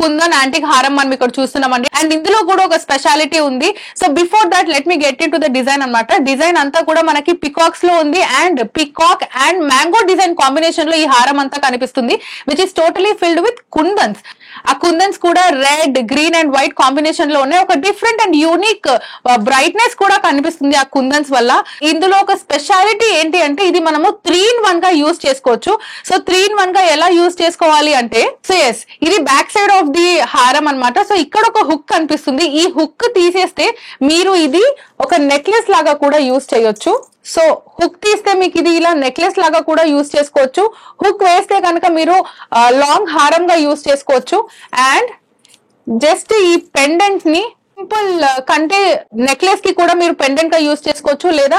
Kundan antique హారం మనం ఇక్కడ చూస్తున్నామండి. అండ్ ఇందులో కూడా ఒక స్పెషాలిటీ ఉంది. So before that let me get into the design అనమాట. డిజైన్ అంతా కూడా మనకి పికాక్స్ లో ఉంది and peacock and mango design combination లో ఈ హారం అంతా కనిపిస్తుంది, which is totally filled with kundans. ఆ కుందన్స్ కూడా red, green and white combination లో ఉన్నాయి. ఒక డిఫరెంట్ అండ్ యూనిక్ బ్రైట్నెస్ కూడా కనిపిస్తుంది ఆ కుందన్స్ వల్ల. ఇందులో ఒక స్పెషాలిటీ ఏంటి అంటే ఇది మనము 3-in-1 గా యూజ్ చేసుకోవచ్చు. సో 3-in-1 గా ఎలా యూజ్ చేసుకోవాలి అంటే, సో ఎస్ ఇది బ్యాక్ సైడ్ ఆఫ్ ది హారం అన్నమాట. సో ఇక్కడ ఒక హుక్ కనిపిస్తుంది. ఈ హుక్ తీసేస్తే మీరు ఇది ఒక నెక్లెస్ లాగా కూడా యూజ్ చేయొచ్చు. సో హుక్ తీస్తే మీకు ఇది ఇలా నెక్లెస్ లాగా కూడా యూజ్ చేసుకోవచ్చు. హుక్ వేస్తే కనుక మీరు లాంగ్ హారంగా యూజ్ చేసుకోవచ్చు. అండ్ జస్ట్ ఈ పెండెంట్ ని సింపుల్ కంటే నెక్లెస్ కి కూడా మీరు పెండెంట్ గా యూజ్ చేసుకోవచ్చు, లేదా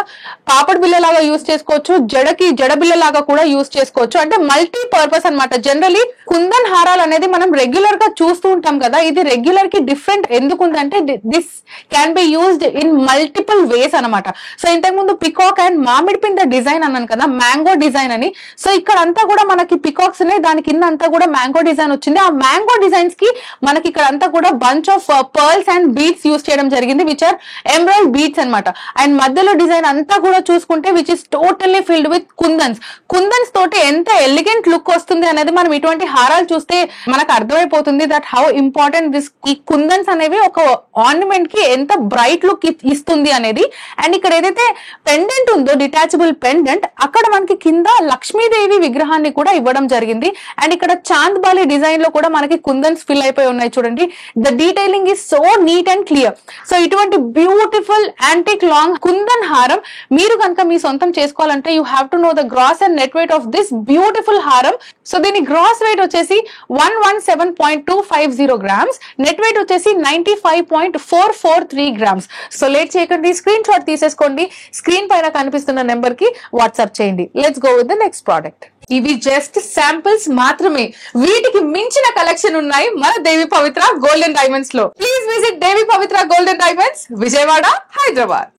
పాపడ్ బిల్ల లాగా యూజ్ చేసుకోవచ్చు, జడ బిల్ల లాగా కూడా యూజ్ చేసుకోవచ్చు. అంటే మల్టీ పర్పస్ అన్నమాట. జనరలీ కుందన్ హారాలు అనేది మనం రెగ్యులర్ గా చూస్తూ ఉంటాం కదా, ఇది రెగ్యులర్ కి డిఫరెంట్ ఎందుకుందంటే this can be used in multiple ways అనమాట. సో ఇంతకు ముందు పికాక్ అండ్ మామిడి పిండ డిజైన్ అన్నాను కదా, మ్యాంగో డిజైన్ అని. సో ఇక్కడ అంతా కూడా మనకి పికాక్స్ ఉన్నాయి, దాని కింద అంతా కూడా మ్యాంగో డిజైన్ వచ్చింది. ఆ మ్యాంగో డిజైన్స్ కి మనకి ఇక్కడ అంతా కూడా bunch of pearls and beads use చేయడం జరిగింది, విచ్ ఆర్ ఎమరాల్డ్ బీడ్స్ అనమాట. అండ్ మధ్యలో డిజైన్ అంతా కూడా చూసుకుంటే which is totally filled with kundans. Kundans తోటి ఎంత ఎలిగెంట్ లుక్ వస్తుంది అనేది మనం ఇటువంటి హారాలు చూస్తే మనకు అర్థమైపోతుంది దట్ హౌ ఇంపార్టెంట్ దిస్. ఈ కుందన్స్ అనేవి ఒక ఆర్నమెంట్ కి ఎంత బ్రైట్ లుక్ ఇస్తుంది అనేది. అండ్ ఇక్కడ ఏదైతే పెండెంట్ ఉందో డిటాచబుల్ పెండెంట్, అక్కడ మనకి కింద లక్ష్మీదేవి విగ్రహాన్ని కూడా ఇవ్వడం జరిగింది. అండ్ ఇక్కడ చాంద్ బాలి డిజైన్ లో కూడా మనకి కుందన్స్ ఫిల్ అయిపోయి ఉన్నాయి చూడండి. The detailing is so neat and clear. So ఇటువంటి బ్యూటిఫుల్ యాంటిక్ లాంగ్ కుందన్ హారం మీరు కనుక మీ సొంతం చేసుకోవాలంటే you have to know the gross and net weight of this beautiful హారం. సో దీని గ్రాస్ వెయిట్ వచ్చేసి 117.250 గ్రామ్స్, నెట్ వెయిట్ వచ్చేసి 95.443 గ్రామ్స్. సో లేట్ చేయకండి, స్క్రీన్ షాట్ తీసేసుకోండి, స్క్రీన్ పైన కనిపిస్తున్న నెంబర్ కి వాట్సాప్ చేయండి. Let's go with the next product. ఇవి జస్ట్ శాంపిల్స్ మాత్రమే, వీటికి మించిన కలెక్షన్ ఉన్నాయి మన దేవి పవిత్ర గోల్డెన్ డైమండ్స్ లో. Please visit Devi Pavitra golden diamonds, Vijayawada, Hyderabad.